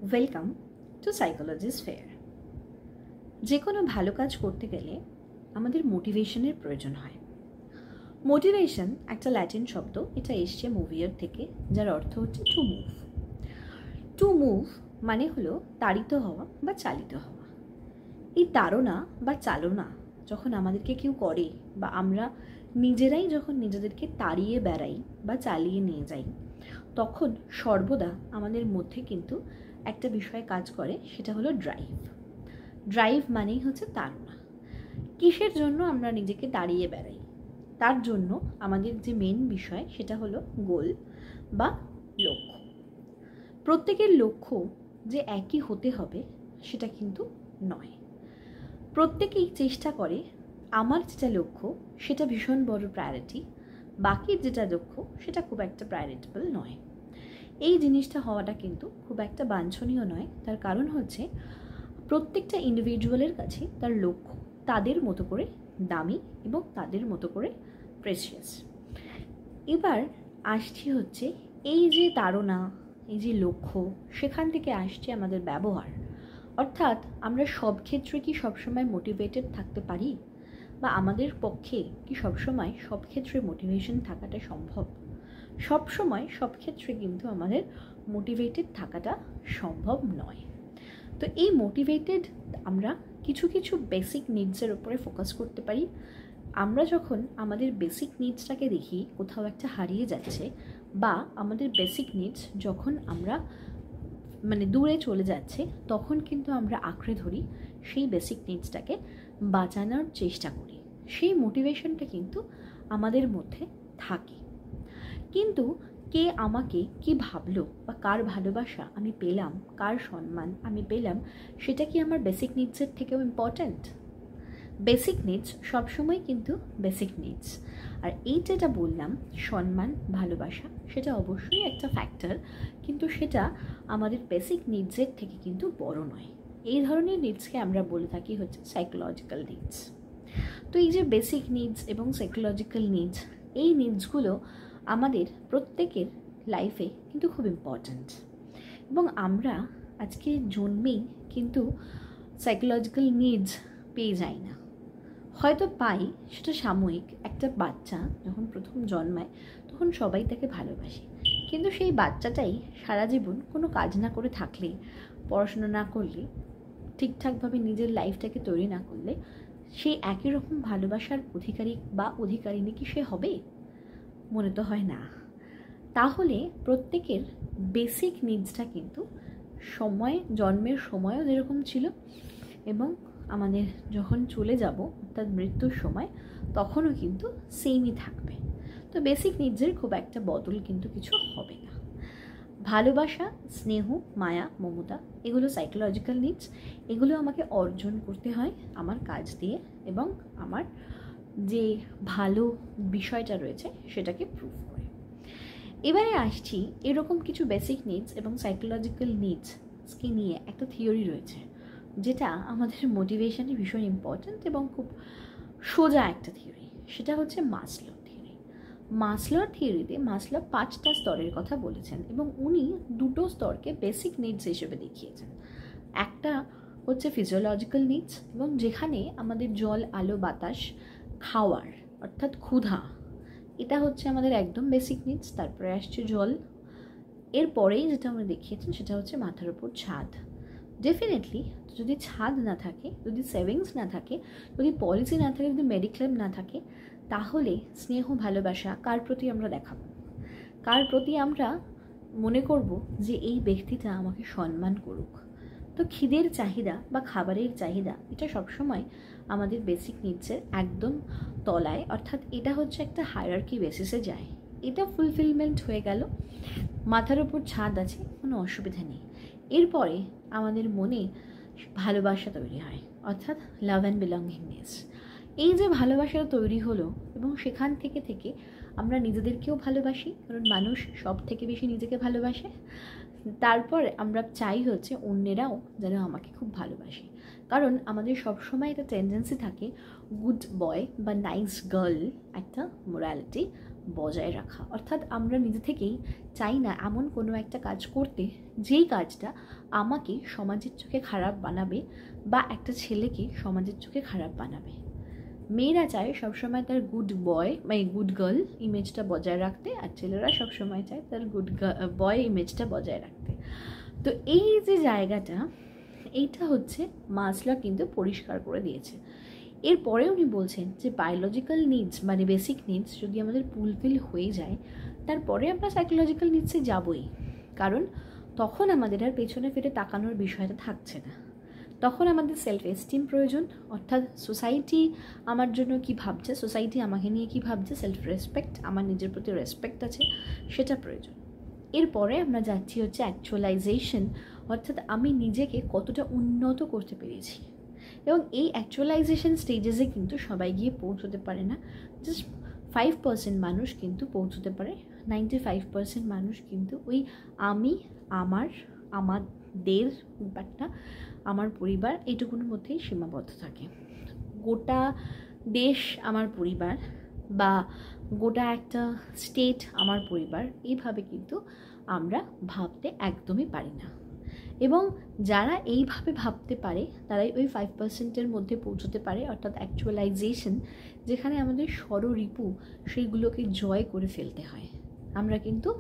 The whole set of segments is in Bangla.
Welcome to সাইকোলজিস fair. যে কোনো ভালো কাজ করতে গেলে আমাদের মোটিভেশনের প্রয়োজন হয়। মোটিভেশন একটা ল্যাটিন শব্দ, এটা এসছে মুভিয়ার থেকে, যার অর্থ হচ্ছে টু মুভ। টু মুভ মানে হলো তাড়িত হওয়া বা চালিত হওয়া। এই তাড়না বা চালনা যখন আমাদেরকে কেউ করে বা আমরা নিজেরাই যখন নিজেদেরকে তাড়িয়ে বেড়াই বা চালিয়ে নিয়ে যাই, তখন সর্বদা আমাদের মধ্যে কিন্তু একটা বিষয় কাজ করে, সেটা হলো ড্রাইভ। ড্রাইভ মানেই হচ্ছে তাড়না। কিসের জন্য আমরা নিজেকে তাড়িয়ে বেড়াই? তার জন্য আমাদের যে মেন বিষয় সেটা হলো গোল বা লক্ষ্য। প্রত্যেকের লক্ষ্য যে একই হতে হবে সেটা কিন্তু নয়। প্রত্যেকেই চেষ্টা করে আমার যেটা লক্ষ্য সেটা ভীষণ বড় প্রায়োরিটি, বাকির যেটা লক্ষ্য সেটা খুব একটা প্রায়োরিটেবল নয়। এই জিনিসটা হওয়াটা কিন্তু খুব একটা বাঞ্ছনীয় নয়। তার কারণ হচ্ছে প্রত্যেকটা ইন্ডিভিজুয়ালের কাছে তার লক্ষ্য তাদের মতো করে দামি এবং তাদের মতো করে প্রেসিয়াস। এবার আসছি হচ্ছে এই যে তাড়না, এই যে লক্ষ্য, সেখান থেকে আসছে আমাদের ব্যবহার। অর্থাৎ আমরা সব ক্ষেত্রে কি সবসময় মোটিভেটেড থাকতে পারি, বা আমাদের পক্ষে কি সবসময় সব ক্ষেত্রে মোটিভেশন থাকাটা সম্ভব? সব সময় সব ক্ষেত্রে কিন্তু আমাদের মোটিভেটেড থাকাটা সম্ভব নয়। তো এই মোটিভেটেড আমরা কিছু কিছু বেসিক নিডসের উপরে ফোকাস করতে পারি। আমরা যখন আমাদের বেসিক নিডসটাকে দেখি কোথাও একটা হারিয়ে যাচ্ছে, বা আমাদের বেসিক নিডস যখন আমরা দূরে চলে যাচ্ছে, তখন কিন্তু আমরা আঁকড়ে ধরি সেই বেসিক নিডসটাকে বাঁচানোর চেষ্টা করি। সেই মোটিভেশনটা কিন্তু আমাদের মধ্যে থাকে। কিন্তু কে আমাকে কি ভাবলো, বা কার ভালোবাসা আমি পেলাম, কার সম্মান আমি পেলাম, সেটা কি আমার বেসিক নিডসের থেকেও ইম্পর্ট্যান্ট? বেসিক নিডস সবসময় কিন্তু বেসিক নিডস। আর এই যেটা বললাম সম্মান, ভালোবাসা, সেটা অবশ্যই একটা ফ্যাক্টর, কিন্তু সেটা আমাদের বেসিক নিডসের থেকে কিন্তু বড় নয়। এই ধরনের নিডসকে আমরা বলে থাকি হচ্ছে সাইকোলজিক্যাল নিডস। তো এই যে বেসিক নিডস এবং সাইকোলজিক্যাল নিডস, এই নিডসগুলো আমাদের প্রত্যেকের লাইফে কিন্তু খুব ইম্পর্ট্যান্ট। এবং আমরা আজকে জন্মেই কিন্তু সাইকোলজিক্যাল নিডস পেয়ে যাই না, হয়তো পাই, সেটা সাময়িক। একটা বাচ্চা যখন প্রথম জন্মায় তখন সবাই তাকে ভালোবাসে, কিন্তু সেই বাচ্চাটাই সারা জীবন কোনো কাজ না করে থাকলে, পড়াশোনা না করলে, ঠিকঠাকভাবে নিজের লাইফটাকে তৈরি না করলে, সেই একই রকম ভালোবাসার অধিকারী বা অধিকারিণী কি সে হবে? মনে তো হয় না। তাহলে প্রত্যেকের বেসিক নিডসটা কিন্তু জন্মের সময়ও যেরকম ছিল, এবং আমাদের যখন চলে যাব অর্থাৎ মৃত্যুর সময়, তখনও কিন্তু সেমই থাকবে। তো বেসিক নিডসের খুব একটা বদল কিন্তু কিছু হবে না। ভালোবাসা, স্নেহ, মায়া, মমতা, এগুলো সাইকোলজিক্যাল নিডস। এগুলো আমাকে অর্জন করতে হয় আমার কাজ দিয়ে, এবং আমার যে ভালো বিষয়টা রয়েছে সেটাকে প্রুভ করে। এবারে আসছি, এরকম কিছু বেসিক নিডস এবং সাইকোলজিক্যাল নিডসকে নিয়ে একটা থিওরি রয়েছে, যেটা আমাদের মোটিভেশনে ভীষণ ইম্পর্ট্যান্ট এবং খুব সোজা একটা থিওরি। সেটা হচ্ছে মাসলো থিওরি। মাসলোর থিওরিতে মাসলো 5টা স্তরের কথা বলেছেন, এবং উনি 2টো স্তরকে বেসিক নিডস হিসেবে দেখিয়েছেন। একটা হচ্ছে ফিজিওলজিক্যাল নিডস, এবং যেখানে আমাদের জল, আলো, বাতাস, খাওয়ার অর্থাৎ ক্ষুধা, এটা হচ্ছে আমাদের একদম বেসিক নিডস। তারপরে আসছে জল। এরপরেই যেটা আমরা দেখিয়েছেন সেটা হচ্ছে মাথার উপর ছাদ। ডেফিনেটলি যদি ছাদ না থাকে, যদি সেভিংস না থাকে, যদি পলিসি না থাকে, যদি মেডিক্লেম না থাকে, তাহলে স্নেহ, ভালোবাসা কার প্রতি আমরা দেখাবো? কার প্রতি আমরা মনে করব যে এই ব্যক্তিটা আমাকে সম্মান করুক? তো খিদের চাহিদা বা খাবারের চাহিদা, এটা সবসময় আমাদের বেসিক নিডসের একদম তলায়, অর্থাৎ এটা হচ্ছে একটা হায়ারার্কি বেসিসে যায়। এটা ফুলফিলমেন্ট হয়ে গেল, মাথার উপর ছাদ আছে, কোনো অসুবিধা নেই। এরপরে আমাদের মনে ভালোবাসা তৈরি হয়, অর্থাৎ লাভ অ্যান্ড বিলঙ্গিংনেস। এই যে ভালোবাসাটা তৈরি হলো, এবং সেখান থেকে আমরা নিজেদেরকেও ভালোবাসি, কারণ মানুষ সব থেকে বেশি নিজেকে ভালোবাসে। তারপর আমরা চাই হচ্ছে অন্যেরাও যেন আমাকে খুব ভালোবাসে, কারণ আমাদের সবসময় একটা টেন্ডেন্সি থাকে গুড বয় বা নাইস গার্ল একটা মোরালিটি বজায় রাখা, অর্থাৎ আমরা নিজে থেকেই চাই না এমন কোনো একটা কাজ করতে যেই কাজটা আমাকে সমাজের চোখে খারাপ বানাবে বা একটা ছেলেকে সমাজের চোখে খারাপ বানাবে। মেয়েরা চায় সবসময় তার গুড বয় গুড গার্ল ইমেজটা বজায় রাখতে, আর ছেলেরা সবসময় চায় তার গুড বয় ইমেজটা বজায় রাখতে। তো এই যে জায়গাটা, এইটা হচ্ছে মাসলো কিন্তু পরিষ্কার করে দিয়েছে। এরপরে উনি বলছেন যে বায়োলজিক্যাল নিডস মানে বেসিক নিডস যদি আমাদের ফুলফিল হয়ে যায়, তারপরে আমরা সাইকোলজিক্যাল নিডসে যাবই, কারণ তখন আমাদের আর পেছনে ফিরে তাকানোর বিষয়টা থাকছে না। তখন আমাদের সেলফ এস্টিম প্রয়োজন, অর্থাৎ সোসাইটি আমার জন্য কি ভাবছে, সোসাইটি আমাকে নিয়ে কি ভাবছে, সেলফ রেসপেক্ট, আমার নিজের প্রতি রেসপেক্ট আছে, সেটা প্রয়োজন। এরপরে আমরা যাচ্ছি হচ্ছে অ্যাকচুয়ালাইজেশন, অর্থাৎ আমি নিজেকে কতটা উন্নত করতে পেরেছি। এবং এই অ্যাকচুয়ালাইজেশন স্টেজেসে কিন্তু সবাই গিয়ে পৌঁছতে পারে না, জাস্ট 5% মানুষ কিন্তু পৌঁছতে পারে। 95% মানুষ কিন্তু ওই আমি, আমাদের ব্যাপারটা, আমার পরিবার এইটুকুর মধ্যেই সীমাবদ্ধ থাকে। গোটা দেশ আমার পরিবার বা গোটা একটা স্টেট আমার পরিবার, এইভাবে কিন্তু আমরা ভাবতে একদমই পারি না। এবং যারা এইভাবে ভাবতে পারে তারাই ওই 5%-এর মধ্যে পৌঁছতে পারে, অর্থাৎ অ্যাকচুয়ালাইজেশন, যেখানে আমাদের ষড়রিপু সেইগুলোকে জয় করে ফেলতে হয়। আমরা কিন্তু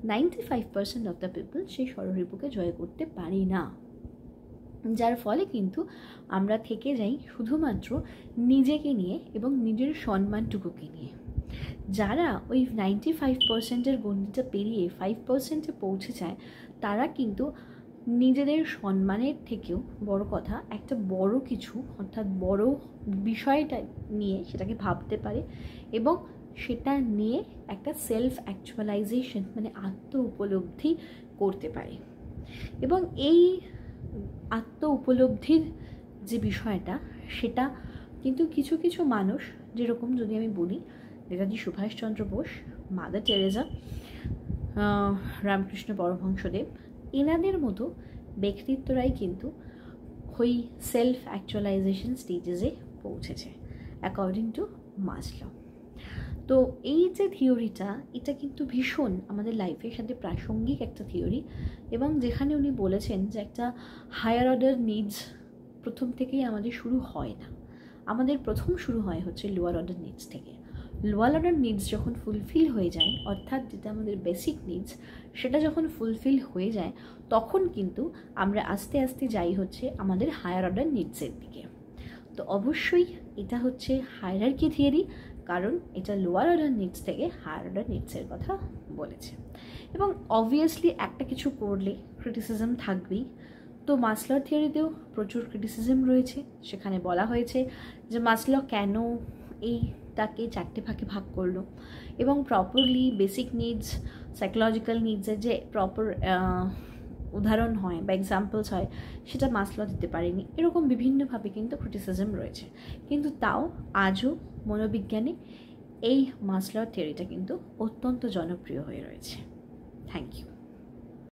95% অফ দ্য পিপল সেই ষড়রিপুকে জয় করতে পারি না, যার ফলে কিন্তু আমরা থেকে যাই শুধুমাত্র নিজেকে নিয়ে এবং নিজের সম্মানটুকুকে নিয়ে। যারা ওই 95%-এর গণ্ডিটা পেরিয়ে 5%-এ পৌঁছে যায়, তারা কিন্তু নিজেদের সম্মানের থেকেও বড় কথা একটা বড় কিছু, অর্থাৎ বড় বিষয়টা নিয়ে সেটাকে ভাবতে পারে এবং সেটা নিয়ে একটা সেলফ অ্যাকচুয়ালাইজেশন মানে আত্ম উপলব্ধি করতে পারে। এবং এই আত্ম উপলব্ধির যে বিষয়টা, সেটা কিন্তু কিছু কিছু মানুষ, যেরকম যদি আমি বলি নেতাজি সুভাষচন্দ্র বোস, মাদার টেরেজা, রামকৃষ্ণ পরমহংসদেব, এনাদের মতো ব্যক্তিত্বরাই কিন্তু ওই সেলফ অ্যাকচুয়ালাইজেশন স্টেজেসে পৌঁছেছে অ্যাকর্ডিং টু মাসলো। তো এই যে থিওরিটা, এটা কিন্তু ভীষণ আমাদের লাইফের সাথে প্রাসঙ্গিক একটা থিওরি, এবং যেখানে উনি বলেছেন যে একটা হায়ার অর্ডার নিডস প্রথম থেকেই আমাদের শুরু হয় না, আমাদের প্রথম শুরু হয় হচ্ছে লোয়ার অর্ডার নিডস থেকে। লোয়ার অর্ডার নিডস যখন ফুলফিল হয়ে যায়, অর্থাৎ যেটা আমাদের বেসিক নিডস, সেটা যখন ফুলফিল হয়ে যায়, তখন কিন্তু আমরা আস্তে আস্তে যাই হচ্ছে আমাদের হায়ার অর্ডার নিডসের দিকে। তো অবশ্যই এটা হচ্ছে হায়ারার্কি থিওরি, কারণ এটা লোয়ার অর্ডার নিডস থেকে হায়ার অর্ডার নিডসের কথা বলেছে। এবং অবভিয়াসলি একটা কিছু করলে ক্রিটিসিজম থাকবেই। তো মাসলোর থিওরিতেও প্রচুর ক্রিটিসিজম রয়েছে। সেখানে বলা হয়েছে যে মাসলো কেন এইটাকে 4টে ভাগে ভাগ করলো এবং প্রপারলি বেসিক নিডস, সাইকোলজিক্যাল নিডসের যে প্রপার উদাহরণ হয় বা এক্সাম্পলস হয়, সেটা মাসলো দিতে পারেনি। এরকম বিভিন্নভাবে কিন্তু ক্রিটিসিজম রয়েছে, কিন্তু তাও আজও মনোবিজ্ঞানে এই মাসলোর থিওরিটা কিন্তু অত্যন্ত জনপ্রিয় হয়ে রয়েছে। Thank you.